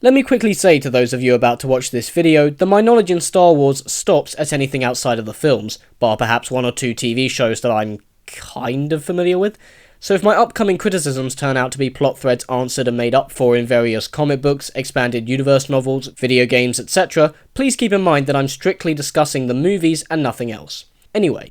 Let me quickly say to those of you about to watch this video that my knowledge in Star Wars stops at anything outside of the films, bar perhaps 1 or 2 TV shows that I'm kind of familiar with. So if my upcoming criticisms turn out to be plot threads answered and made up for in various comic books, expanded universe novels, video games, etc., please keep in mind that I'm strictly discussing the movies and nothing else. Anyway.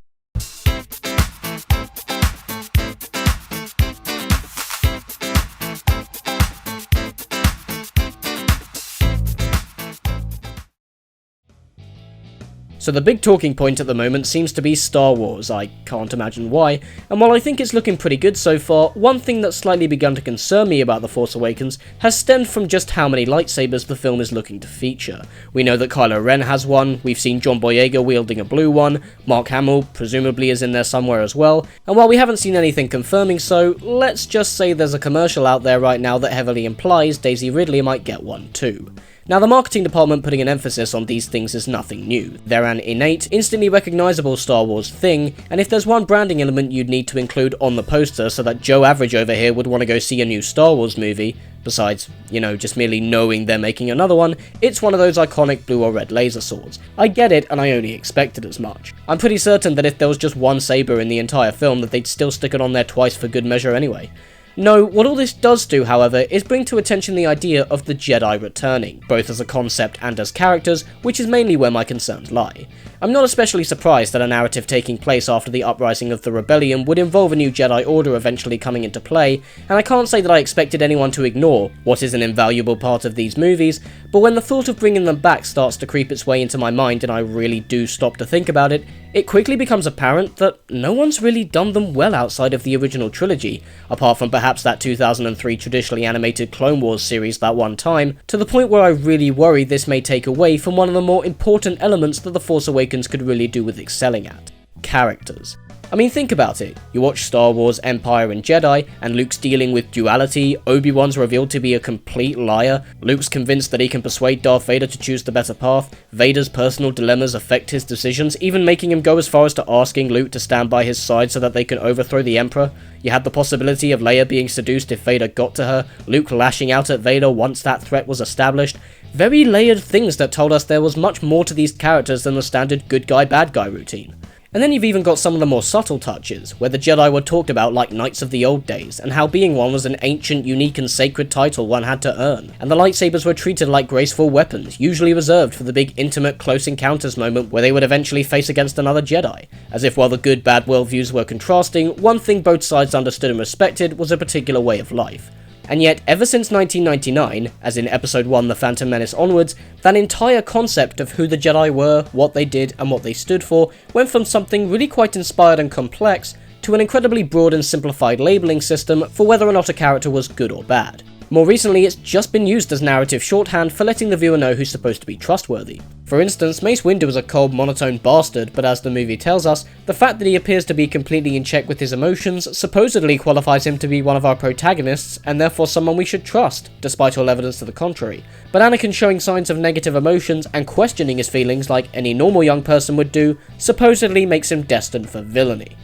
So the big talking point at the moment seems to be Star Wars. I can't imagine why, and while I think it's looking pretty good so far, one thing that's slightly begun to concern me about The Force Awakens has stemmed from just how many lightsabers the film is looking to feature. We know that Kylo Ren has one, we've seen John Boyega wielding a blue one, Mark Hamill presumably is in there somewhere as well, and while we haven't seen anything confirming so, let's just say there's a commercial out there right now that heavily implies Daisy Ridley might get one too. Now, the marketing department putting an emphasis on these things is nothing new. They're an innate, instantly recognisable Star Wars thing, and if there's one branding element you'd need to include on the poster so that Joe Average over here would want to go see a new Star Wars movie, besides, you know, just merely knowing they're making another one, it's one of those iconic blue or red laser swords. I get it, and I only expected as much. I'm pretty certain that if there was just one saber in the entire film, that they'd still stick it on there twice for good measure anyway. No, what all this does do, however, is bring to attention the idea of the Jedi returning, both as a concept and as characters, which is mainly where my concerns lie. I'm not especially surprised that a narrative taking place after the uprising of the rebellion would involve a new Jedi Order eventually coming into play, and I can't say that I expected anyone to ignore what is an invaluable part of these movies, but when the thought of bringing them back starts to creep its way into my mind and I really do stop to think about it, it quickly becomes apparent that no one's really done them well outside of the original trilogy, apart from perhaps that 2003 traditionally animated Clone Wars series that one time, to the point where I really worry this may take away from one of the more important elements that The Force Awakens could really do with excelling at: characters. I mean, think about it. You watch Star Wars, Empire and Jedi, and Luke's dealing with duality, Obi-Wan's revealed to be a complete liar, Luke's convinced that he can persuade Darth Vader to choose the better path, Vader's personal dilemmas affect his decisions, even making him go as far as to asking Luke to stand by his side so that they can overthrow the Emperor. You had the possibility of Leia being seduced if Vader got to her, Luke lashing out at Vader once that threat was established. Very layered things that told us there was much more to these characters than the standard good guy bad guy routine. And then you've even got some of the more subtle touches, where the Jedi were talked about like knights of the old days, and how being one was an ancient, unique and sacred title one had to earn, and the lightsabers were treated like graceful weapons, usually reserved for the big intimate close encounters moment where they would eventually face against another Jedi. As if while the good-bad worldviews were contrasting, one thing both sides understood and respected was a particular way of life. And yet, ever since 1999, as in Episode 1 The Phantom Menace onwards, that entire concept of who the Jedi were, what they did, and what they stood for went from something really quite inspired and complex to an incredibly broad and simplified labelling system for whether or not a character was good or bad. More recently, it's just been used as narrative shorthand for letting the viewer know who's supposed to be trustworthy. For instance, Mace Windu is a cold, monotone bastard, but as the movie tells us, the fact that he appears to be completely in check with his emotions supposedly qualifies him to be one of our protagonists, and therefore someone we should trust, despite all evidence to the contrary. But Anakin showing signs of negative emotions and questioning his feelings like any normal young person would do, supposedly makes him destined for villainy.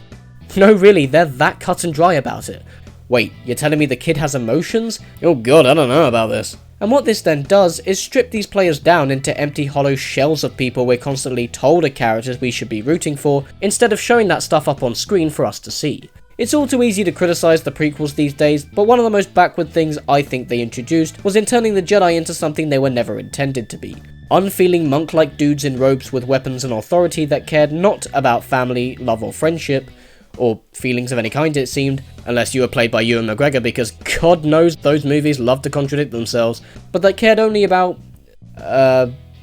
No, really, they're that cut and dry about it. Wait, you're telling me the kid has emotions? Oh god, I don't know about this. And what this then does is strip these players down into empty hollow shells of people we're constantly told are characters we should be rooting for, instead of showing that stuff up on screen for us to see. It's all too easy to criticise the prequels these days, but one of the most backward things I think they introduced was in turning the Jedi into something they were never intended to be. Unfeeling monk-like dudes in robes with weapons and authority that cared not about family, love or friendship, or feelings of any kind it seemed, unless you were played by Ewan McGregor, because God knows those movies love to contradict themselves, but that cared only about,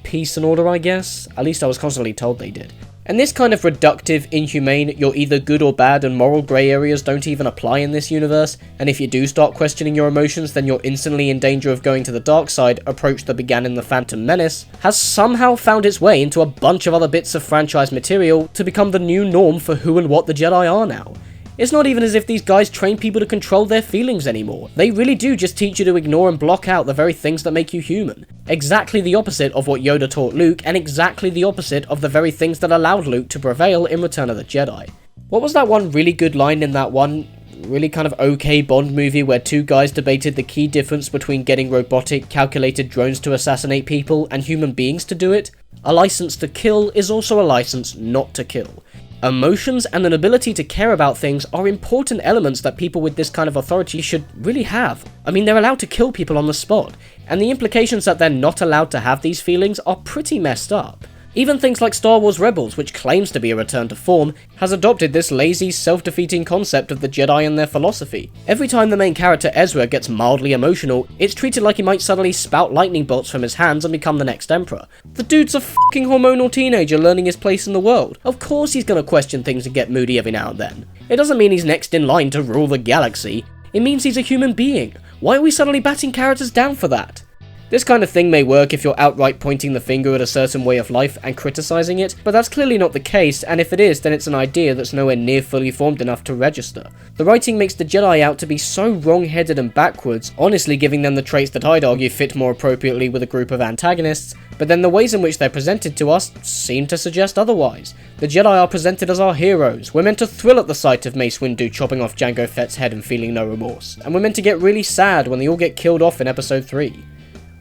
peace and order, I guess? At least I was constantly told they did. And this kind of reductive, inhumane, you're either good or bad and moral grey areas don't even apply in this universe, and if you do start questioning your emotions then you're instantly in danger of going to the dark side approach that began in The Phantom Menace, has somehow found its way into a bunch of other bits of franchise material to become the new norm for who and what the Jedi are now. It's not even as if these guys train people to control their feelings anymore. They really do just teach you to ignore and block out the very things that make you human. Exactly the opposite of what Yoda taught Luke, and exactly the opposite of the very things that allowed Luke to prevail in Return of the Jedi. What was that one really good line in that one really kind of okay Bond movie where two guys debated the key difference between getting robotic, calculated drones to assassinate people and human beings to do it. A license to kill is also a license not to kill. Emotions and an ability to care about things are important elements that people with this kind of authority should really have. I mean, they're allowed to kill people on the spot, and the implications that they're not allowed to have these feelings are pretty messed up. Even things like Star Wars Rebels, which claims to be a return to form, has adopted this lazy, self-defeating concept of the Jedi and their philosophy. Every time the main character Ezra gets mildly emotional, it's treated like he might suddenly spout lightning bolts from his hands and become the next Emperor. The dude's a fucking hormonal teenager learning his place in the world. Of course he's gonna question things and get moody every now and then. It doesn't mean he's next in line to rule the galaxy. It means he's a human being. Why are we suddenly batting characters down for that? This kind of thing may work if you're outright pointing the finger at a certain way of life and criticising it, but that's clearly not the case, and if it is, then it's an idea that's nowhere near fully formed enough to register. The writing makes the Jedi out to be so wrong-headed and backwards, honestly giving them the traits that I'd argue fit more appropriately with a group of antagonists, but then the ways in which they're presented to us seem to suggest otherwise. The Jedi are presented as our heroes, we're meant to thrill at the sight of Mace Windu chopping off Jango Fett's head and feeling no remorse, and we're meant to get really sad when they all get killed off in Episode 3.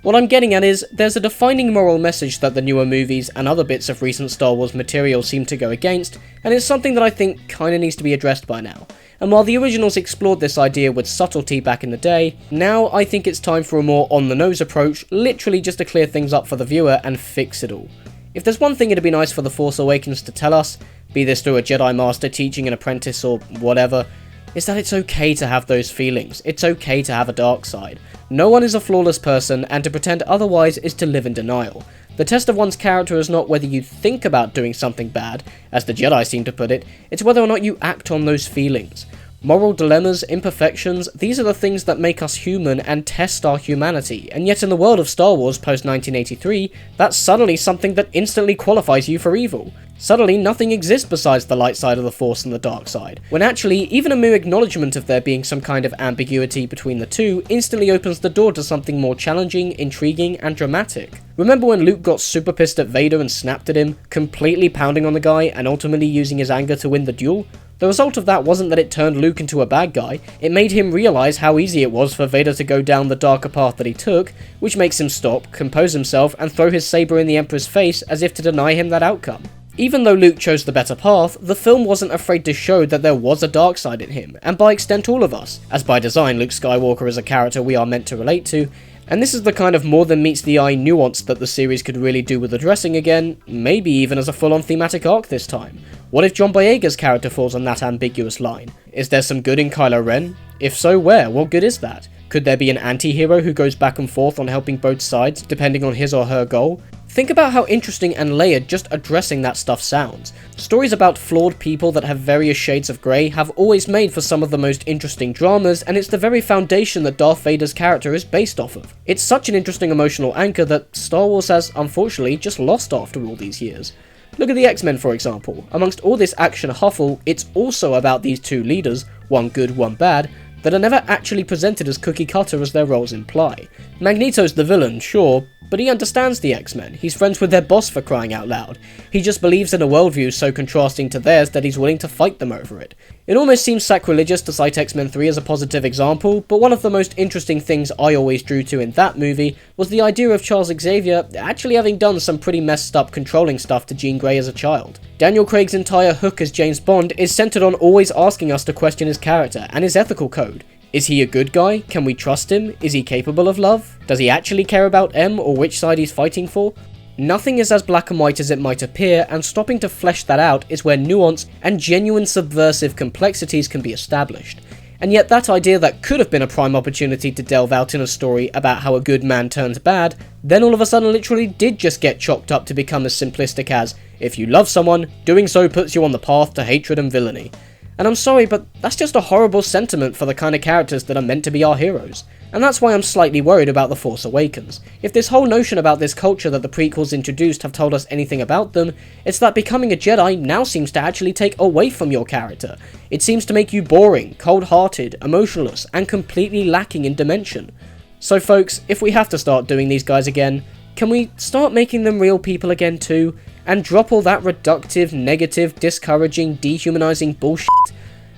What I'm getting at is, there's a defining moral message that the newer movies and other bits of recent Star Wars material seem to go against, and it's something that I think kinda needs to be addressed by now. And while the originals explored this idea with subtlety back in the day, now I think it's time for a more on-the-nose approach, literally just to clear things up for the viewer and fix it all. If there's one thing it'd be nice for The Force Awakens to tell us, be this through a Jedi Master teaching an apprentice or whatever, is that it's okay to have those feelings. It's okay to have a dark side. No one is a flawless person, and to pretend otherwise is to live in denial. The test of one's character is not whether you think about doing something bad, as the Jedi seem to put it, it's whether or not you act on those feelings. Moral dilemmas, imperfections, these are the things that make us human and test our humanity, and yet in the world of Star Wars post-1983, that's suddenly something that instantly qualifies you for evil. Suddenly, nothing exists besides the light side of the Force and the dark side, when actually, even a mere acknowledgement of there being some kind of ambiguity between the two instantly opens the door to something more challenging, intriguing, and dramatic. Remember when Luke got super pissed at Vader and snapped at him, completely pounding on the guy and ultimately using his anger to win the duel? The result of that wasn't that it turned Luke into a bad guy, it made him realise how easy it was for Vader to go down the darker path that he took, which makes him stop, compose himself, and throw his saber in the Emperor's face as if to deny him that outcome. Even though Luke chose the better path, the film wasn't afraid to show that there was a dark side in him, and by extent all of us, as by design Luke Skywalker is a character we are meant to relate to, and this is the kind of more than meets the eye nuance that the series could really do with addressing again, maybe even as a full-on thematic arc this time. What if John Boyega's character falls on that ambiguous line? Is there some good in Kylo Ren? If so, where? What good is that? Could there be an anti-hero who goes back and forth on helping both sides, depending on his or her goal? Think about how interesting and layered just addressing that stuff sounds. Stories about flawed people that have various shades of grey have always made for some of the most interesting dramas, and it's the very foundation that Darth Vader's character is based off of. It's such an interesting emotional anchor that Star Wars has, unfortunately, just lost after all these years. Look at the X-Men for example. Amongst all this action huffle, it's also about these two leaders, one good, one bad, that are never actually presented as cookie cutter as their roles imply. Magneto's the villain, sure, but he understands the X-Men. He's friends with their boss for crying out loud. He just believes in a worldview so contrasting to theirs that he's willing to fight them over it. It almost seems sacrilegious to cite X-Men 3 as a positive example, but one of the most interesting things I always drew to in that movie was the idea of Charles Xavier actually having done some pretty messed up controlling stuff to Jean Grey as a child. Daniel Craig's entire hook as James Bond is centered on always asking us to question his character and his ethical code. Is he a good guy? Can we trust him? Is he capable of love? Does he actually care about M or which side he's fighting for? Nothing is as black and white as it might appear, and stopping to flesh that out is where nuance and genuine subversive complexities can be established. And yet that idea that could have been a prime opportunity to delve out in a story about how a good man turns bad, then all of a sudden literally did just get chopped up to become as simplistic as, if you love someone, doing so puts you on the path to hatred and villainy. And I'm sorry, but that's just a horrible sentiment for the kind of characters that are meant to be our heroes. And that's why I'm slightly worried about The Force Awakens. If this whole notion about this culture that the prequels introduced have told us anything about them, it's that becoming a Jedi now seems to actually take away from your character. It seems to make you boring, cold-hearted, emotionless, and completely lacking in dimension. So folks, if we have to start doing these guys again, can we start making them real people again too? And drop all that reductive, negative, discouraging, dehumanizing bullshit?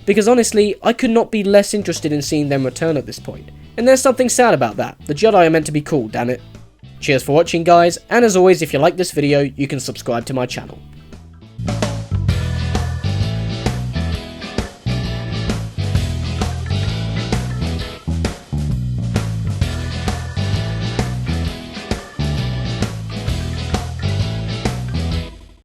because honestly, I could not be less interested in seeing them return at this point. And there's something sad about that. The Jedi are meant to be cool, damn it. Cheers for watching, guys, and as always, if you like this video, you can subscribe to my channel.